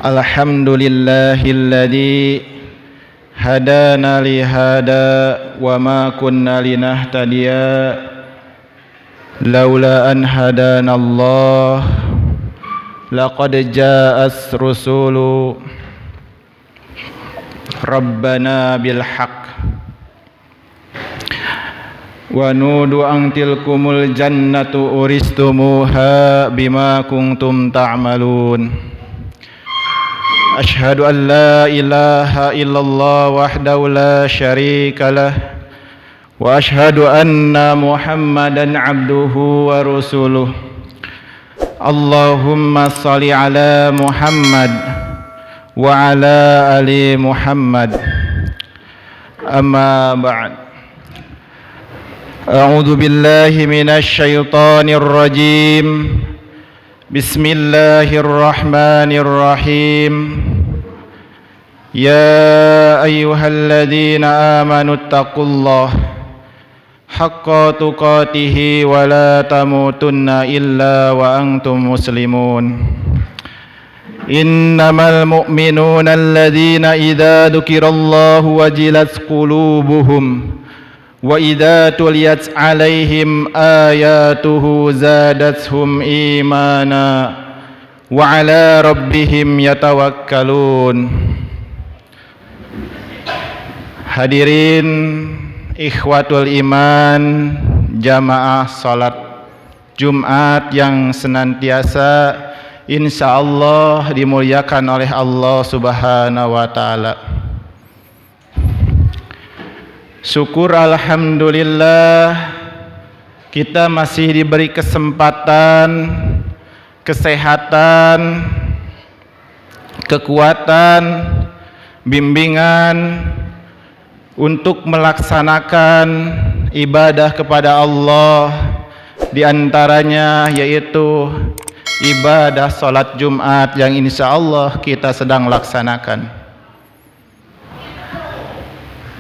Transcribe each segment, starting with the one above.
Alhamdulillahilladzi hadana li hada wa ma kunna linahtadiya laula an hadana Allah laqad ja'as rusulu rabbana bil haqq wa nudu an tilkumul jannatu uristumuha bima kuntum ta'malun. Ashhadu an la ilaha illallah wahdahu la syarika lah wa ashhadu anna Muhammadan abduhu wa rasuluh. Allahumma salli ala Muhammad wa ala ali Muhammad. Amma ba'd. A'udzu billahi minasy syaithanir rajim. Bismillahirrahmanirrahim. Ya ayyuhalladzina amanu taqullaha haqqa tuqatih wa la tamutunna illa wa antum muslimun. Innamal mu'minuna alladzina idza dzukirallahu wajilat qulubuhum wa idza tuliyat 'alaihim ayatuhu zadatuhum imana wa 'ala rabbihim yatawakkalun. Hadirin ikhwatul iman, jamaah salat Jumat yang senantiasa insyaallah dimuliakan oleh Allah Subhanahu wa taala. Syukur alhamdulillah kita masih diberi kesempatan, kesehatan, kekuatan, bimbingan untuk melaksanakan ibadah kepada Allah, di antaranya yaitu ibadah salat Jumat yang insyaallah kita sedang laksanakan.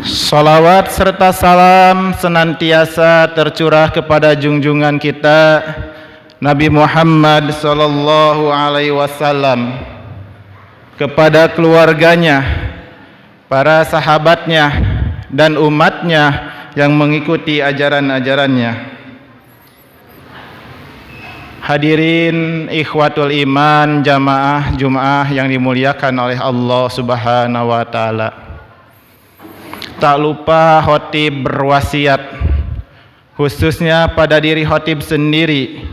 Salawat serta salam senantiasa tercurah kepada junjungan kita Nabi Muhammad sallallahu alaihi wasallam, kepada keluarganya, para sahabatnya dan umatnya yang mengikuti ajaran-ajarannya. Hadirin ikhwatul iman, jamaah Jumat yang dimuliakan oleh Allah Subhanahu wa taala. Tak lupa khotib berwasiat, khususnya pada diri khotib sendiri,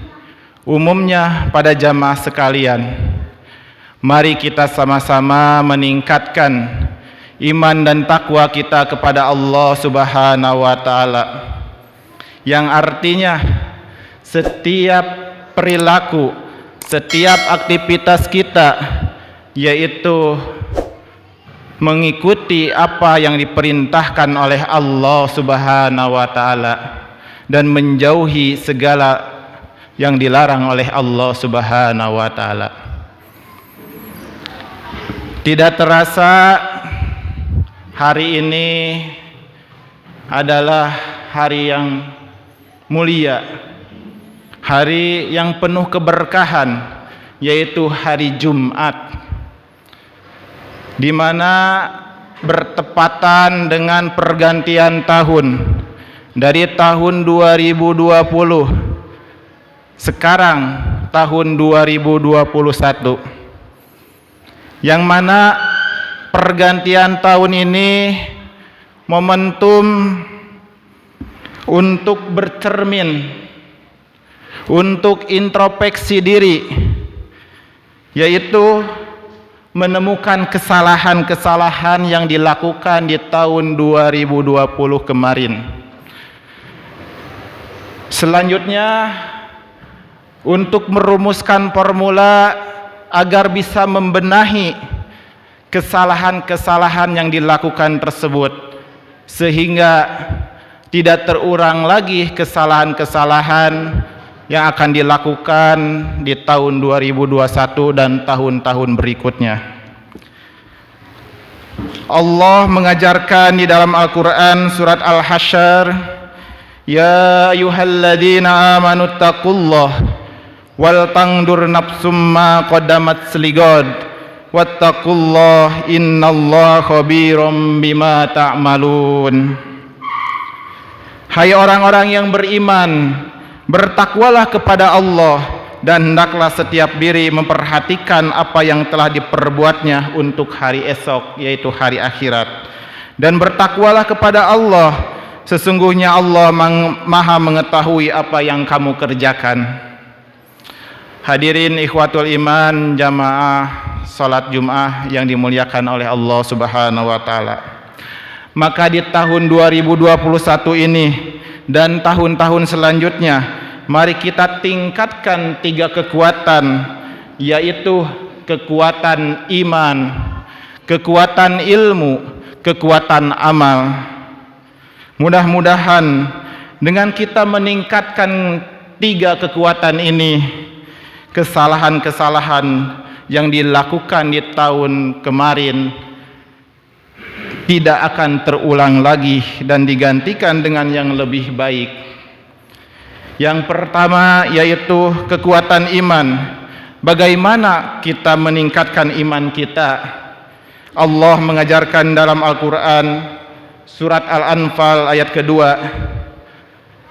umumnya pada jamaah sekalian. Mari kita sama-sama meningkatkan iman dan takwa kita kepada Allah Subhanahu wa taala, yang artinya setiap perilaku, setiap aktivitas kita yaitu mengikuti apa yang diperintahkan oleh Allah Subhanahu wa taala dan menjauhi segala yang dilarang oleh Allah Subhanahu wa taala. Tidak terasa hari ini adalah hari yang mulia, hari yang penuh keberkahan, yaitu hari Jumat, di mana bertepatan dengan pergantian tahun dari tahun 2020 sekarang tahun 2021, yang mana pergantian tahun ini momentum untuk bercermin, untuk introspeksi diri, yaitu menemukan kesalahan-kesalahan yang dilakukan di tahun 2020 kemarin. Selanjutnya, untuk merumuskan formula agar bisa membenahi kesalahan-kesalahan yang dilakukan tersebut, sehingga tidak terulang lagi kesalahan-kesalahan yang akan dilakukan di tahun 2021 dan tahun-tahun berikutnya. Allah mengajarkan di dalam Al-Quran surat Al-Hasyr, Ya ayyuhalladzina amanu taqullah wal tangdur nafsum ma qaddamat seligod wattaqullaha innallaha khabirum bima ta'malun. Hai orang-orang yang beriman, bertakwalah kepada Allah dan hendaklah setiap diri memperhatikan apa yang telah diperbuatnya untuk hari esok, yaitu hari akhirat. Dan bertakwalah kepada Allah, sesungguhnya Allah maha mengetahui apa yang kamu kerjakan. Hadirin ikhwatul iman, jamaah salat Jumat yang dimuliakan oleh Allah Subhanahu wa taala. Maka di tahun 2021 ini dan tahun-tahun selanjutnya, mari kita tingkatkan 3 kekuatan, yaitu kekuatan iman, kekuatan ilmu, kekuatan amal. Mudah-mudahan dengan kita meningkatkan 3 kekuatan ini, kesalahan-kesalahan yang dilakukan di tahun kemarin tidak akan terulang lagi dan digantikan dengan yang lebih baik. Yang pertama yaitu kekuatan iman. Bagaimana kita meningkatkan iman kita? Allah mengajarkan dalam Al-Quran surat Al-Anfal ayat kedua,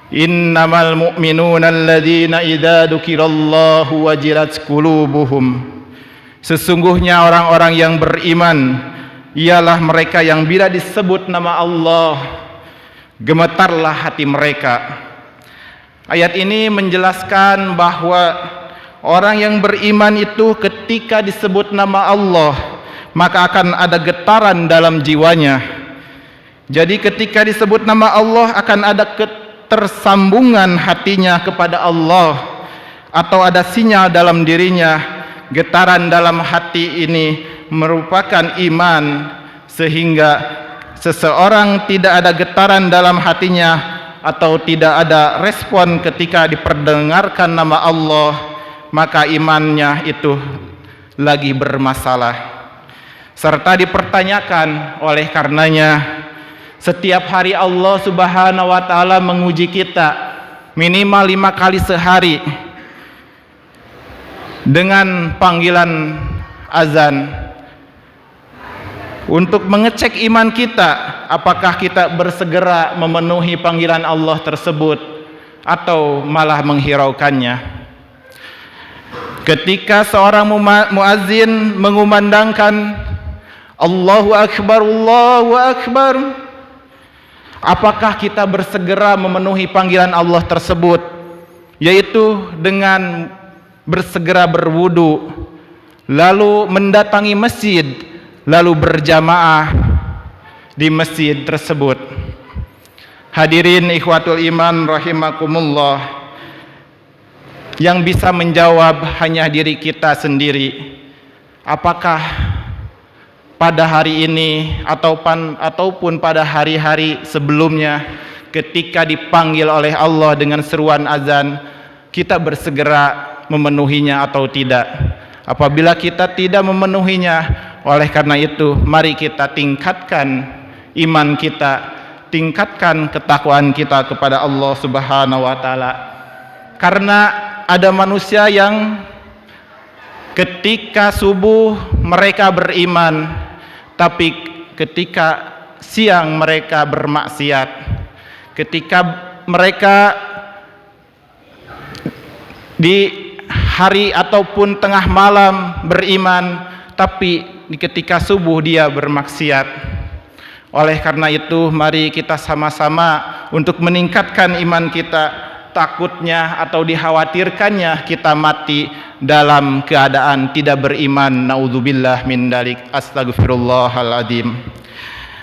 innamal mu'minuna alladzina idza dzukirallahu wajilat qulubuhum. Sesungguhnya orang-orang yang beriman ialah mereka yang bila disebut nama Allah gemetarlah hati mereka. Ayat ini menjelaskan bahwa orang yang beriman itu ketika disebut nama Allah maka akan ada getaran dalam jiwanya. Jadi ketika disebut nama Allah akan ada ketersambungan hatinya kepada Allah, atau ada sinyal dalam dirinya. Getaran dalam hati ini merupakan iman, sehingga seseorang tidak ada getaran dalam hatinya atau tidak ada respon ketika diperdengarkan nama Allah, maka imannya itu lagi bermasalah. Serta dipertanyakan, oleh karenanya setiap hari Allah Subhanahu wa taala menguji kita minimal 5 kali sehari dengan panggilan azan untuk mengecek iman kita, apakah kita bersegera memenuhi panggilan Allah tersebut atau malah menghiraukannya. Ketika seorang muazzin mengumandangkan Allahu Akbar, Allahu Akbar, apakah kita bersegera memenuhi panggilan Allah tersebut, yaitu dengan bersegera berwudu, lalu mendatangi masjid, lalu berjamaah di masjid tersebut. Hadirin ikhwatul iman rahimakumullah, yang bisa menjawab hanya diri kita sendiri. Apakah pada hari ini ataupun pada hari-hari sebelumnya ketika dipanggil oleh Allah dengan seruan azan, kita bersegera memenuhinya atau tidak? Apabila kita tidak memenuhinya, oleh karena itu mari kita tingkatkan iman kita, tingkatkan ketakwaan kita kepada Allah Subhanahu wa taala. Karena ada manusia yang ketika subuh mereka beriman, tapi ketika siang mereka bermaksiat. Ketika mereka di hari ataupun tengah malam beriman, tapi ketika subuh dia bermaksiat. Oleh karena itu mari kita sama-sama untuk meningkatkan iman kita. Takutnya atau dikhawatirkannya kita mati dalam keadaan tidak beriman. Naudzubillah min dalik. Astagfirullahaladzim.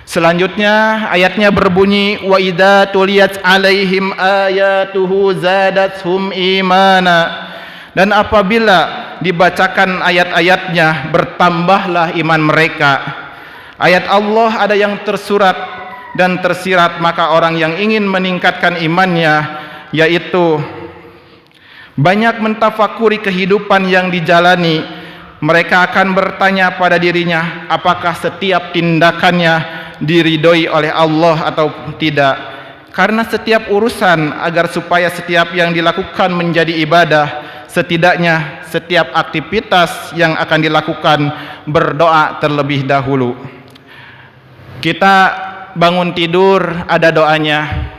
Selanjutnya ayatnya berbunyi, wa idza tuliyat alaihim ayatuhu zadathum imana. Dan apabila dibacakan ayat-ayatnya, bertambahlah iman mereka. Ayat Allah ada yang tersurat dan tersirat, maka orang yang ingin meningkatkan imannya, yaitu banyak mentafakuri kehidupan yang dijalani, mereka akan bertanya pada dirinya, apakah setiap tindakannya diridhoi oleh Allah atau tidak. Karena setiap urusan, agar supaya setiap yang dilakukan menjadi ibadah, setidaknya setiap aktivitas yang akan dilakukan berdoa terlebih dahulu. Kita bangun tidur ada doanya,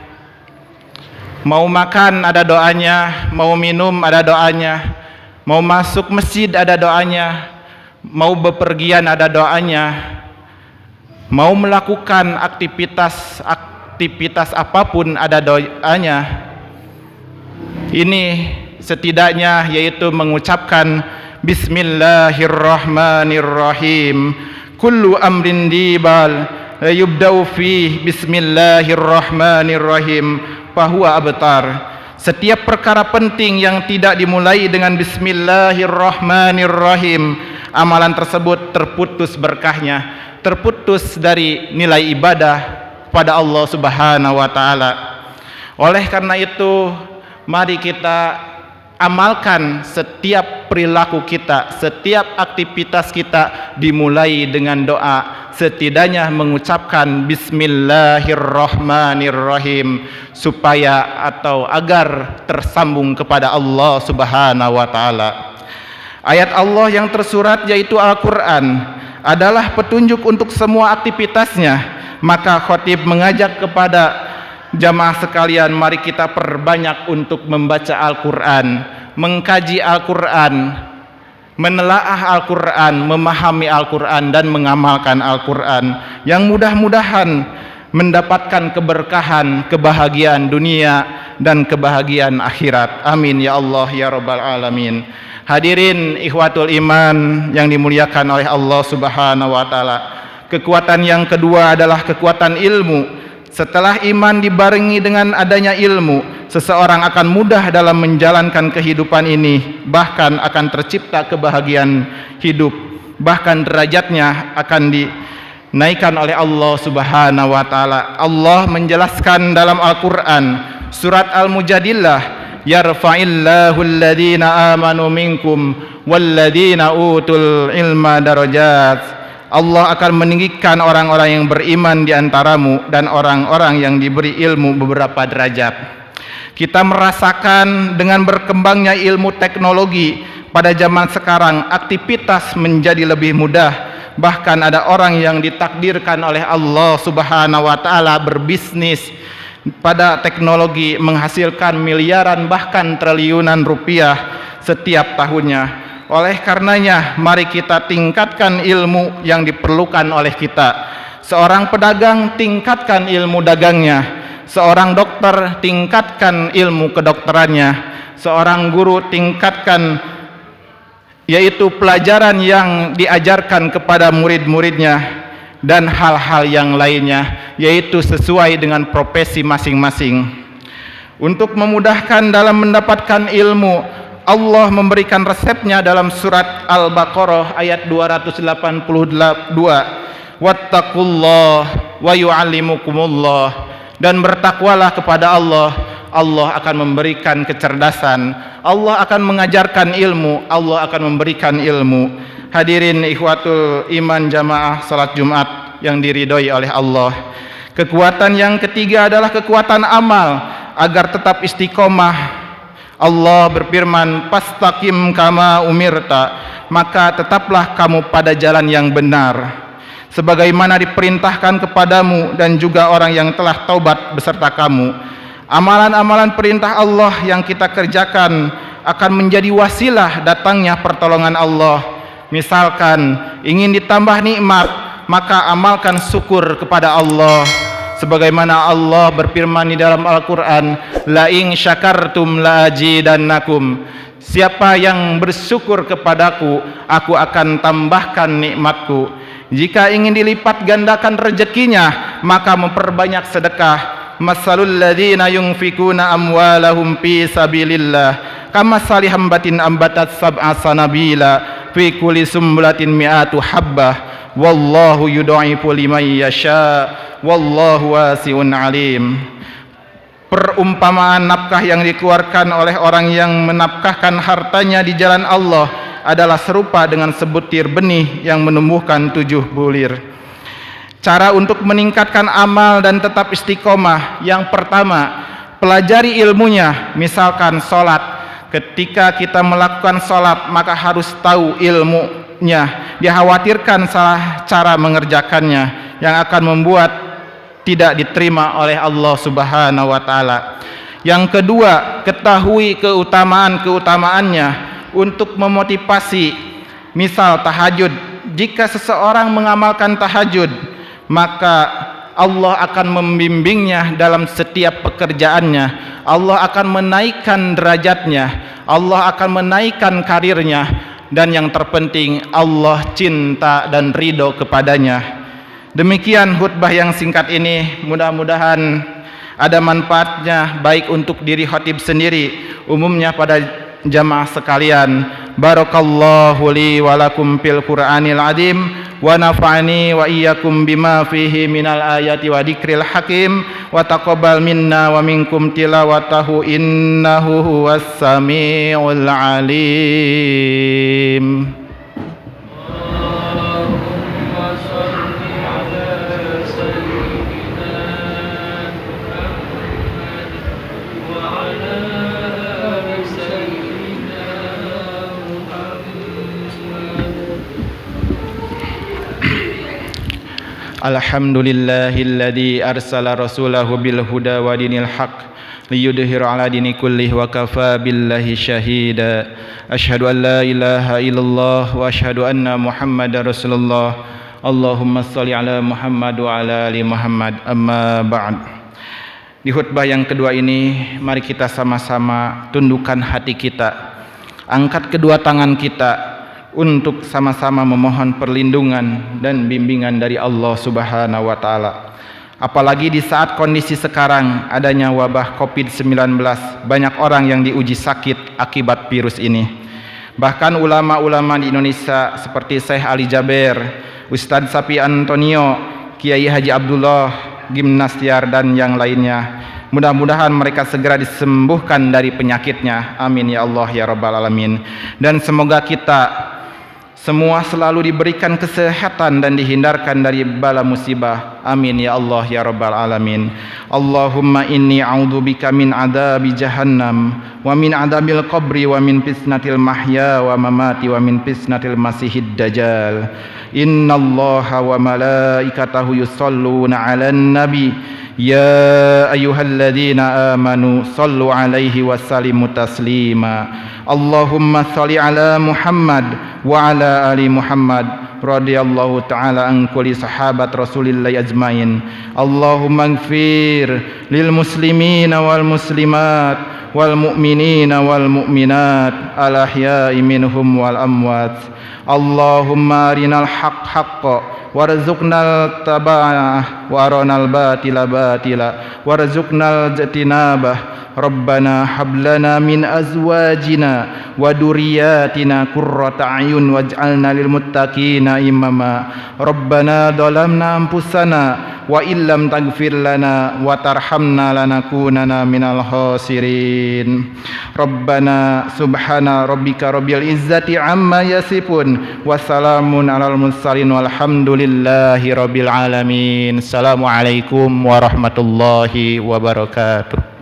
mau makan ada doanya, mau minum ada doanya, mau masuk masjid ada doanya, mau bepergian ada doanya, mau melakukan aktivitas apapun ada doanya. Ini setidaknya yaitu mengucapkan Bismillahirrahmanirrahim. Kullu amrin dibal yubda'u fi Bismillahirrahmanirrahim fahuwa abtar. Setiap perkara penting yang tidak dimulai dengan Bismillahirrahmanirrahim, amalan tersebut terputus berkahnya, terputus dari nilai ibadah pada Allah Subhanahu wa taala. Oleh karena itu, mari kita amalkan setiap perilaku kita, setiap aktivitas kita dimulai dengan doa, setidaknya mengucapkan Bismillahirrahmanirrahim, supaya atau agar tersambung kepada Allah Subhanahu wa taala. Ayat Allah yang tersurat yaitu Al-Quran adalah petunjuk untuk semua aktivitasnya. Maka khatib mengajak kepada jamaah sekalian, mari kita perbanyak untuk membaca Al-Quran, mengkaji Al-Quran, menelaah Al-Quran, memahami Al-Quran dan mengamalkan Al-Quran, yang mudah-mudahan mendapatkan keberkahan, kebahagiaan dunia dan kebahagiaan akhirat. Amin ya Allah ya Rabbal Alamin. Hadirin ikhwatul iman yang dimuliakan oleh Allah Subhanahu wa taala. Kekuatan yang kedua adalah kekuatan ilmu. Setelah iman dibarengi dengan adanya ilmu, seseorang akan mudah dalam menjalankan kehidupan ini, bahkan akan tercipta kebahagiaan hidup, bahkan derajatnya akan dinaikkan oleh Allah Subhanahu wa taala. Allah menjelaskan dalam Al-Qur'an surat Al-Mujadilah, yarfa'illahu alladhina amanu minkum walladhina utul ilma darajat. Allah akan meninggikan orang-orang yang beriman di antaramu dan orang-orang yang diberi ilmu beberapa derajat. Kita merasakan dengan berkembangnya ilmu teknologi pada zaman sekarang, aktivitas menjadi lebih mudah. Bahkan ada orang yang ditakdirkan oleh Allah Subhanahu wa taala berbisnis pada teknologi, menghasilkan miliaran bahkan triliunan rupiah setiap tahunnya. Oleh karenanya, mari kita tingkatkan ilmu yang diperlukan oleh kita. Seorang pedagang, tingkatkan ilmu dagangnya. Seorang dokter, tingkatkan ilmu kedokterannya. Seorang guru, tingkatkan yaitu pelajaran yang diajarkan kepada murid-muridnya, dan hal-hal yang lainnya, yaitu sesuai dengan profesi masing-masing. Untuk memudahkan dalam mendapatkan ilmu, Allah memberikan resepnya dalam surat Al-Baqarah ayat 282. Wattaqullah wa yu'allimukumullah. Dan bertakwalah kepada Allah, Allah akan memberikan kecerdasan, Allah akan mengajarkan ilmu, Allah akan memberikan ilmu. Hadirin ikhwatul iman jamaah salat Jumat yang diridhoi oleh Allah. Kekuatan yang ketiga adalah kekuatan amal agar tetap istiqomah. Allah berfirman, "Fastaqim kama umirta," maka tetaplah kamu pada jalan yang benar, sebagaimana diperintahkan kepadamu dan juga orang yang telah taubat beserta kamu. Amalan-amalan perintah Allah yang kita kerjakan akan menjadi wasilah datangnya pertolongan Allah. Misalkan ingin ditambah nikmat, maka amalkan syukur kepada Allah. Sebagaimana Allah berfirman di dalam Al-Quran, la in syakartum la azidannakum. Siapa yang bersyukur kepadaku, aku akan tambahkan nikmatku. Jika ingin dilipat gandakan rezekinya, maka memperbanyak sedekah. Masalul ladzina yunfikuna amwalahum fi sabilillah kamassali hambatin ambatat sab'a sanabila fi kulli sumbulatin mi'atu habbah. Wallahu yudha'ifu liman yasha, wallahu wasi'un alim. Perumpamaan nafkah yang dikeluarkan oleh orang yang menafkahkan hartanya di jalan Allah adalah serupa dengan sebutir benih yang menumbuhkan 7 bulir. Cara untuk meningkatkan amal dan tetap istiqomah, yang pertama, pelajari ilmunya. Misalkan sholat, Ketika kita melakukan salat maka harus tahu ilmunya. Dikhawatirkan salah cara mengerjakannya yang akan membuat tidak diterima oleh Allah Subhanahu wa taala. Yang kedua, ketahui keutamaan-keutamaannya untuk memotivasi. Misal tahajud, jika seseorang mengamalkan tahajud, maka Allah akan membimbingnya dalam setiap pekerjaannya. Allah akan menaikkan derajatnya, Allah akan menaikkan karirnya, dan yang terpenting Allah cinta dan ridho kepadanya. Demikian khutbah yang singkat ini, mudah-mudahan ada manfaatnya baik untuk diri khatib sendiri, umumnya pada jamaah sekalian. Barakallahu li wa lakum fil Qur'anil azim wa nafa'ani wa iyyakum bima fihi minal ayati wa dzikril hakim wa taqabbal minna wa minkum tilawatahu innahu huwas samiul alim. Alhamdulillahilladzi arsala rasulahu bil huda wa dinil haq liyudhhira ala dini kullih wa kafa billahi syahida. Asyhadu an la ilaha illallah wa asyhadu anna Muhammadar Rasulullah. Allahumma shalli ala Muhammad wa ala ali Muhammad. Amma ba'd. Di khutbah yang kedua ini, mari kita sama-sama tundukkan hati kita, angkat kedua tangan kita untuk sama-sama memohon perlindungan dan bimbingan dari Allah Subhanahu wa taala. Apalagi di saat kondisi sekarang adanya wabah Covid-19, banyak orang yang diuji sakit akibat virus ini. Bahkan ulama-ulama di Indonesia seperti Syekh Ali Jaber, Ustadz Sapi Antonio, Kiai Haji Abdullah Gimnastiar dan yang lainnya, mudah-mudahan mereka segera disembuhkan dari penyakitnya. Amin ya Allah ya Rabbal Alamin. Dan semoga kita semua selalu diberikan kesehatan dan dihindarkan dari bala musibah. Amin ya Allah ya Rabbal Alamin. Allahumma inni a'udzubika min adzabi jahannam wa min adzabil qabri wa min fitnatil mahya wa mamati wa min fitnatil masihid dajjal. Innallaha wa malaikatahu yusholluna 'alan nabi ya ayyuhalladzina amanu shallu 'alaihi wa sallimu taslima. Allahumma shalli 'ala Muhammad wa 'ala ali Muhammad radhiyallahu ta'ala an kulli sahabat Rasulillah ajmain. Allahumma ighfir lil muslimina wal muslimat wal mu'minina wal mu'minat al ahya'i minhum wal amwat. Allahumma arinal haqq haqqan warzuqnal taba'ah wa arinal batila batila warzuqnal jatinabah. Rabbana hablana min azwajina wa duriyatina qurrata a'yun waj'alna lil muttaqina imama. Rabbana dhalamna anfusana wa illam taghfir lana wa tarhamna lanakunanna minal khasirin. Rabbana subhana rabbika rabbil izzati amma yasifun wa salamun alal mursalin walhamdulillahi rabbil alamin. Assalamualaikum warahmatullahi wabarakatuh.